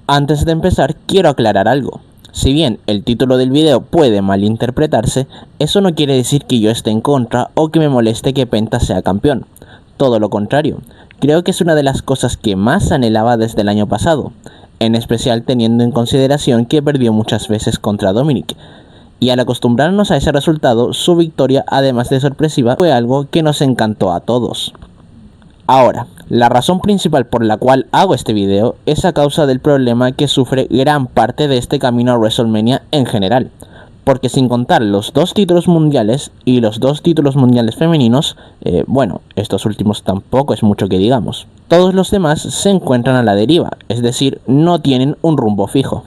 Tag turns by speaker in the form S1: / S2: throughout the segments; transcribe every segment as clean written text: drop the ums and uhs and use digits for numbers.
S1: Antes de empezar, quiero aclarar algo. Si bien el título del video puede malinterpretarse, eso no quiere decir que yo esté en contra o que me moleste que Penta sea campeón. Todo lo contrario, creo que es una de las cosas que más anhelaba desde el año pasado, en especial teniendo en consideración que perdió muchas veces contra Dominic. Y al acostumbrarnos a ese resultado, su victoria, además de sorpresiva, fue algo que nos encantó a todos. Ahora, la razón principal por la cual hago este video es a causa del problema que sufre gran parte de este camino a WrestleMania en general, porque sin contar los 2 títulos mundiales y los 2 títulos mundiales femeninos, bueno, estos últimos tampoco es mucho que digamos, todos los demás se encuentran a la deriva, es decir, no tienen un rumbo fijo.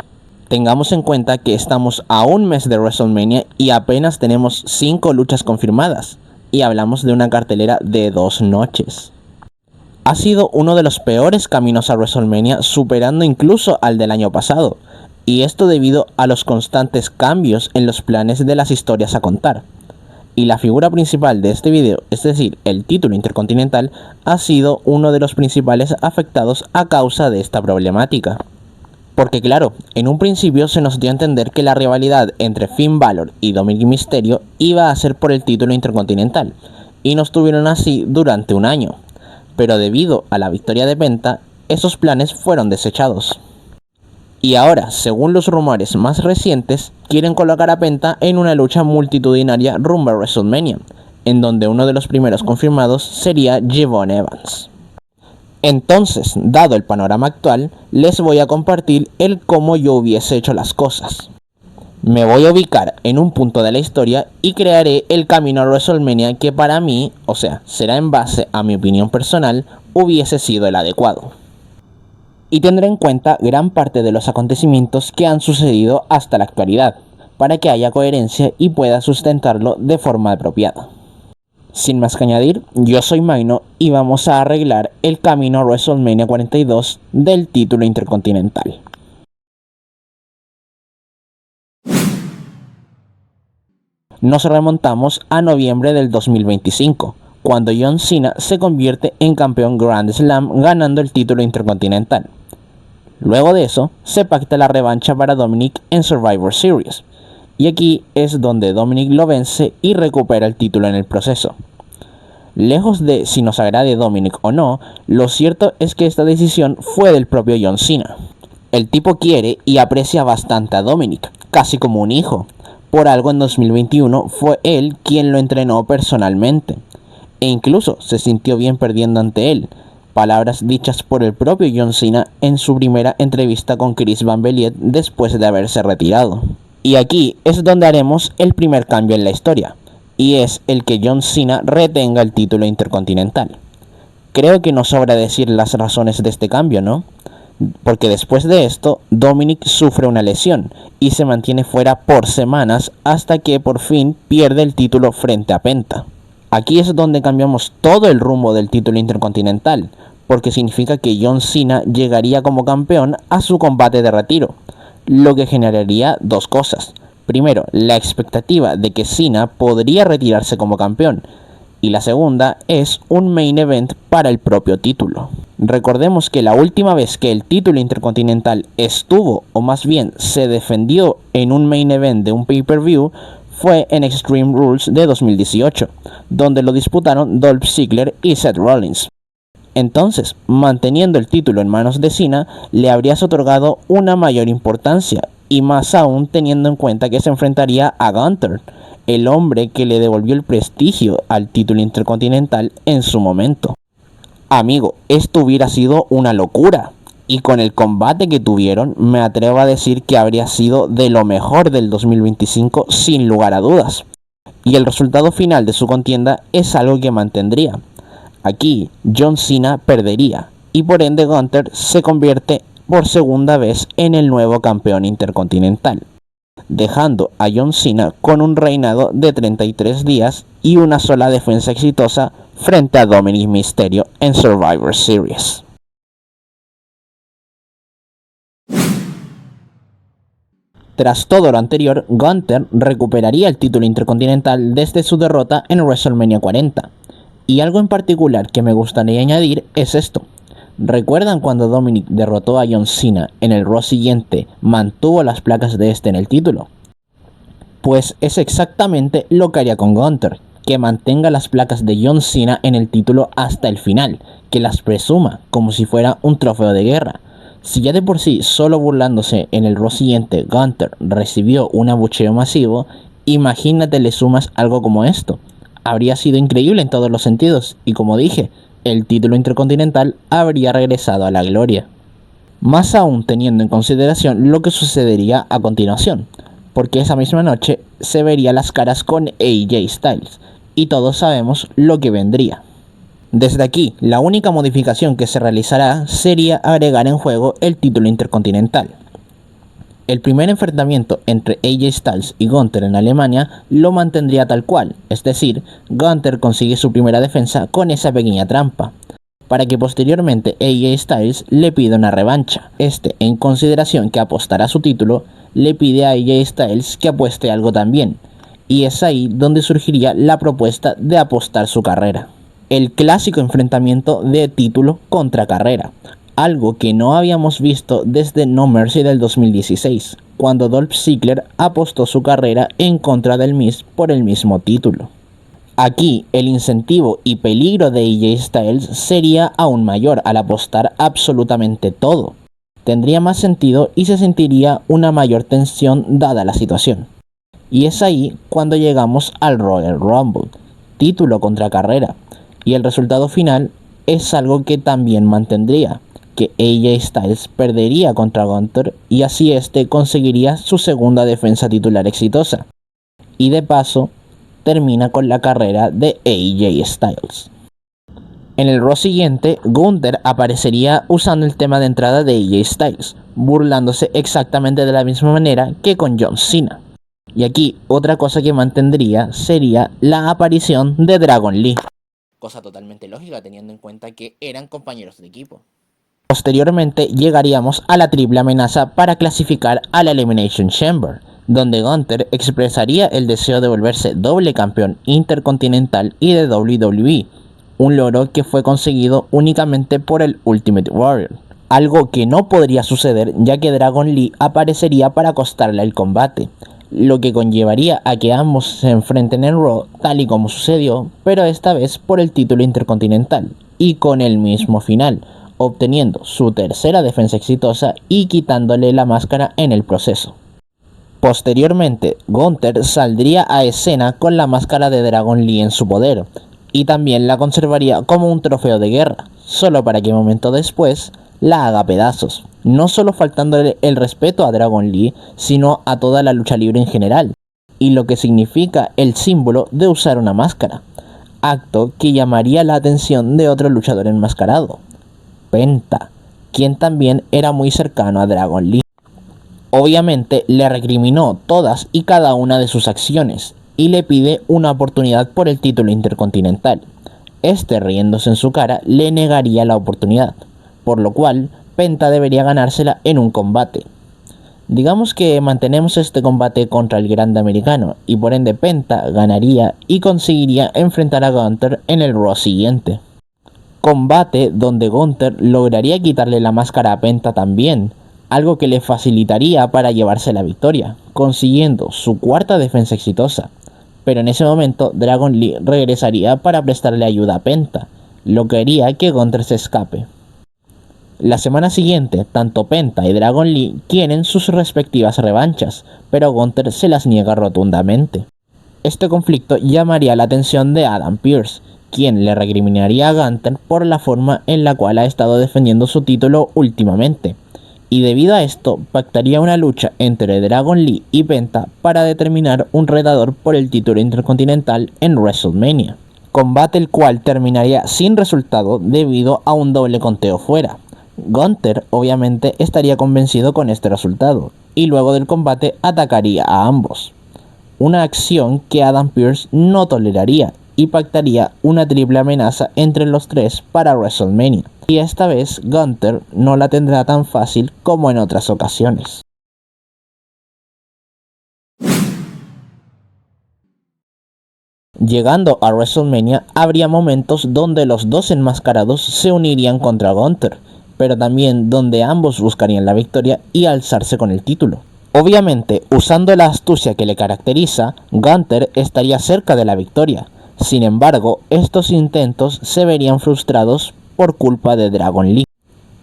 S1: Tengamos en cuenta que estamos a un mes de WrestleMania y apenas tenemos 5 luchas confirmadas, y hablamos de una cartelera de 2 noches. Ha sido uno de los peores caminos a WrestleMania, superando incluso al del año pasado, y esto debido a los constantes cambios en los planes de las historias a contar. Y la figura principal de este video, es decir, el título intercontinental, ha sido uno de los principales afectados a causa de esta problemática. Porque claro, en un principio se nos dio a entender que la rivalidad entre Finn Balor y Dominic Mysterio iba a ser por el título intercontinental, y nos tuvieron así durante un año. Pero debido a la victoria de Penta, esos planes fueron desechados. Y ahora, según los rumores más recientes, quieren colocar a Penta en una lucha multitudinaria rumbo a WrestleMania, en donde uno de los primeros confirmados sería Javon Evans. Entonces, dado el panorama actual, les voy a compartir el cómo yo hubiese hecho las cosas. Me voy a ubicar en un punto de la historia y crearé el camino a WrestleMania que para mí, o sea, será en base a mi opinión personal, hubiese sido el adecuado. Y tendré en cuenta gran parte de los acontecimientos que han sucedido hasta la actualidad, para que haya coherencia y pueda sustentarlo de forma apropiada. Sin más que añadir, yo soy Maino y vamos a arreglar el camino a WrestleMania 42 del título intercontinental. Nos remontamos a noviembre del 2025, cuando John Cena se convierte en campeón Grand Slam ganando el título intercontinental. Luego de eso, se pacta la revancha para Dominic en Survivor Series, y aquí es donde Dominic lo vence y recupera el título en el proceso. Lejos de si nos agrade Dominic o no, lo cierto es que esta decisión fue del propio John Cena. El tipo quiere y aprecia bastante a Dominic, casi como un hijo. Por algo en 2021 fue él quien lo entrenó personalmente, e incluso se sintió bien perdiendo ante él, palabras dichas por el propio John Cena en su primera entrevista con Chris Van Vliet después de haberse retirado. Y aquí es donde haremos el primer cambio en la historia, y es el que John Cena retenga el título intercontinental. Creo que no sobra decir las razones de este cambio, ¿no? Porque después de esto, Dominic sufre una lesión y se mantiene fuera por semanas hasta que por fin pierde el título frente a Penta. Aquí es donde cambiamos todo el rumbo del título intercontinental, porque significa que John Cena llegaría como campeón a su combate de retiro, lo que generaría 2 cosas. Primero, la expectativa de que Cena podría retirarse como campeón, y la segunda es un main event para el propio título. Recordemos que la última vez que el título intercontinental estuvo, o más bien se defendió en un main event de un pay-per-view, fue en Extreme Rules de 2018, donde lo disputaron Dolph Ziggler y Seth Rollins. Entonces, manteniendo el título en manos de Cena, le habrías otorgado una mayor importancia, y más aún teniendo en cuenta que se enfrentaría a Gunther, el hombre que le devolvió el prestigio al título intercontinental en su momento. Amigo, esto hubiera sido una locura, y con el combate que tuvieron, me atrevo a decir que habría sido de lo mejor del 2025 sin lugar a dudas. Y el resultado final de su contienda es algo que mantendría. Aquí, John Cena perdería, y por ende Gunther se convierte por segunda vez en el nuevo campeón intercontinental, dejando a John Cena con un reinado de 33 días y una sola defensa exitosa frente a Dominic Mysterio en Survivor Series. Tras todo lo anterior, Gunther recuperaría el título intercontinental desde su derrota en WrestleMania 40. Y algo en particular que me gustaría añadir es esto. ¿Recuerdan cuando Dominic derrotó a John Cena en el Raw siguiente, mantuvo las placas de este en el título? Pues es exactamente lo que haría con Gunther, que mantenga las placas de John Cena en el título hasta el final, que las presuma como si fuera un trofeo de guerra. Si ya de por sí, solo burlándose en el Raw siguiente, Gunther recibió un abucheo masivo, imagínate le sumas algo como esto. Habría sido increíble en todos los sentidos, y como dije, el título intercontinental habría regresado a la gloria. Más aún teniendo en consideración lo que sucedería a continuación, porque esa misma noche se vería las caras con AJ Styles, y todos sabemos lo que vendría. Desde aquí, la única modificación que se realizará sería agregar en juego el título intercontinental. El primer enfrentamiento entre AJ Styles y Gunther en Alemania lo mantendría tal cual, es decir, Gunther consigue su primera defensa con esa pequeña trampa, para que posteriormente AJ Styles le pida una revancha. En consideración que apostará su título, le pide a AJ Styles que apueste algo también, y es ahí donde surgiría la propuesta de apostar su carrera. El clásico enfrentamiento de título contra carrera, algo que no habíamos visto desde No Mercy del 2016, cuando Dolph Ziggler apostó su carrera en contra del Miz por el mismo título. Aquí el incentivo y peligro de AJ Styles sería aún mayor al apostar absolutamente todo. Tendría más sentido y se sentiría una mayor tensión dada la situación. Y es ahí cuando llegamos al Royal Rumble, título contra carrera, y el resultado final es algo que también mantendría, que AJ Styles perdería contra Gunther y así conseguiría su segunda defensa titular exitosa. Y de paso, termina con la carrera de AJ Styles. En el Raw siguiente, Gunther aparecería usando el tema de entrada de AJ Styles, burlándose exactamente de la misma manera que con John Cena. Y aquí, otra cosa que mantendría sería la aparición de Dragon Lee. Cosa totalmente lógica teniendo en cuenta que eran compañeros de equipo. Posteriormente llegaríamos a la triple amenaza para clasificar a la Elimination Chamber, donde Gunther expresaría el deseo de volverse doble campeón intercontinental y de WWE, un logro que fue conseguido únicamente por el Ultimate Warrior, algo que no podría suceder ya que Dragon Lee aparecería para costarle el combate, lo que conllevaría a que ambos se enfrenten en Raw tal y como sucedió, pero esta vez por el título intercontinental, y con el mismo final, obteniendo su tercera defensa exitosa y quitándole la máscara en el proceso. Posteriormente, Gunther saldría a escena con la máscara de Dragon Lee en su poder, y también la conservaría como un trofeo de guerra, solo para que un momento después la haga pedazos, no solo faltándole el respeto a Dragon Lee, sino a toda la lucha libre en general, y lo que significa el símbolo de usar una máscara, acto que llamaría la atención de otro luchador enmascarado, Penta, quien también era muy cercano a Dragon Lee. Obviamente le recriminó todas y cada una de sus acciones y le pide una oportunidad por el título intercontinental. Riéndose en su cara, le negaría la oportunidad, por lo cual Penta debería ganársela en un combate. Digamos que mantenemos este combate contra el grande americano y por ende Penta ganaría y conseguiría enfrentar a Gunther en el Raw siguiente. Combate donde Gunther lograría quitarle la máscara a Penta también, algo que le facilitaría para llevarse la victoria, consiguiendo su cuarta defensa exitosa. Pero en ese momento Dragon Lee regresaría para prestarle ayuda a Penta, lo que haría que Gunther se escape. La semana siguiente, tanto Penta y Dragon Lee quieren sus respectivas revanchas, pero Gunther se las niega rotundamente. Este conflicto llamaría la atención de Adam Pearce, quien le recriminaría a Gunther por la forma en la cual ha estado defendiendo su título últimamente, y debido a esto pactaría una lucha entre Dragon Lee y Penta para determinar un retador por el título intercontinental en WrestleMania, combate el cual terminaría sin resultado debido a un doble conteo fuera. Gunther obviamente estaría convencido con este resultado, y luego del combate atacaría a ambos, una acción que Adam Pearce no toleraría y pactaría una triple amenaza entre los tres para WrestleMania. Y esta vez Gunther no la tendrá tan fácil como en otras ocasiones. Llegando a WrestleMania, habría momentos donde los dos enmascarados se unirían contra Gunther, pero también donde ambos buscarían la victoria y alzarse con el título. Obviamente, usando la astucia que le caracteriza, Gunther estaría cerca de la victoria. Sin embargo, estos intentos se verían frustrados por culpa de Dragon Lee.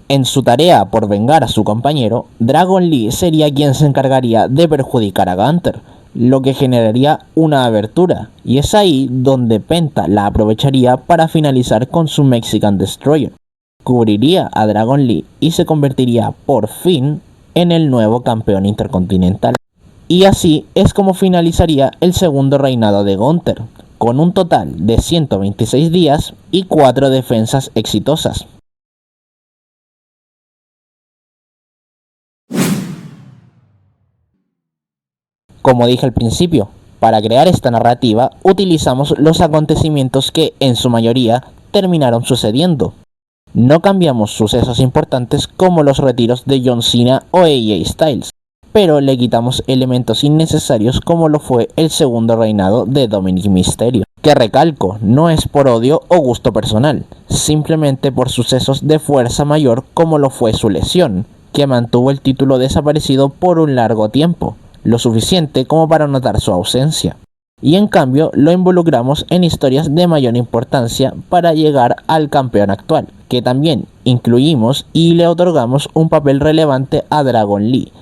S1: En su tarea por vengar a su compañero, Dragon Lee sería quien se encargaría de perjudicar a Gunther, lo que generaría una abertura, y es ahí donde Penta la aprovecharía para finalizar con su Mexican Destroyer. Cubriría a Dragon Lee y se convertiría por fin en el nuevo campeón intercontinental. Y así es como finalizaría el segundo reinado de Gunther, con un total de 126 días y 4 defensas exitosas. Como dije al principio, para crear esta narrativa utilizamos los acontecimientos que en su mayoría terminaron sucediendo. No cambiamos sucesos importantes como los retiros de John Cena o AJ Styles, pero le quitamos elementos innecesarios como lo fue el segundo reinado de Dominic Mysterio, que recalco, no es por odio o gusto personal, simplemente por sucesos de fuerza mayor como lo fue su lesión, que mantuvo el título desaparecido por un largo tiempo, lo suficiente como para notar su ausencia. Y en cambio lo involucramos en historias de mayor importancia para llegar al campeón actual, que también incluimos y le otorgamos un papel relevante a Dragon Lee,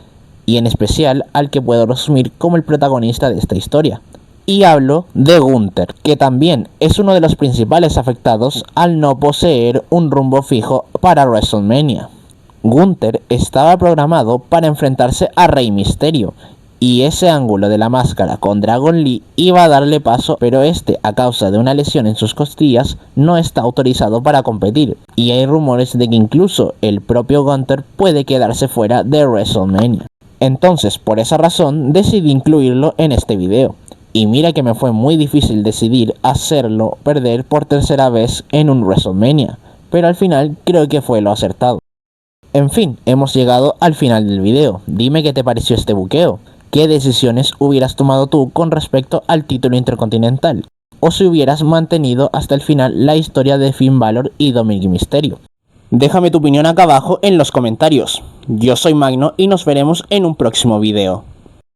S1: y en especial al que puedo resumir como el protagonista de esta historia. Y hablo de Gunther, que también es uno de los principales afectados al no poseer un rumbo fijo para WrestleMania. Gunther estaba programado para enfrentarse a Rey Mysterio, y ese ángulo de la máscara con Dragon Lee iba a darle paso, pero este, a causa de una lesión en sus costillas, no está autorizado para competir, y hay rumores de que incluso el propio Gunther puede quedarse fuera de WrestleMania. Entonces, por esa razón, decidí incluirlo en este video. Y mira que me fue muy difícil decidir hacerlo perder por tercera vez en un WrestleMania, pero al final creo que fue lo acertado. En fin, hemos llegado al final del video. Dime qué te pareció este buqueo. ¿Qué decisiones hubieras tomado tú con respecto al título intercontinental? O si hubieras mantenido hasta el final la historia de Finn Balor y Dominic Mysterio. Déjame tu opinión acá abajo en los comentarios. Yo soy Magno y nos veremos en un próximo video.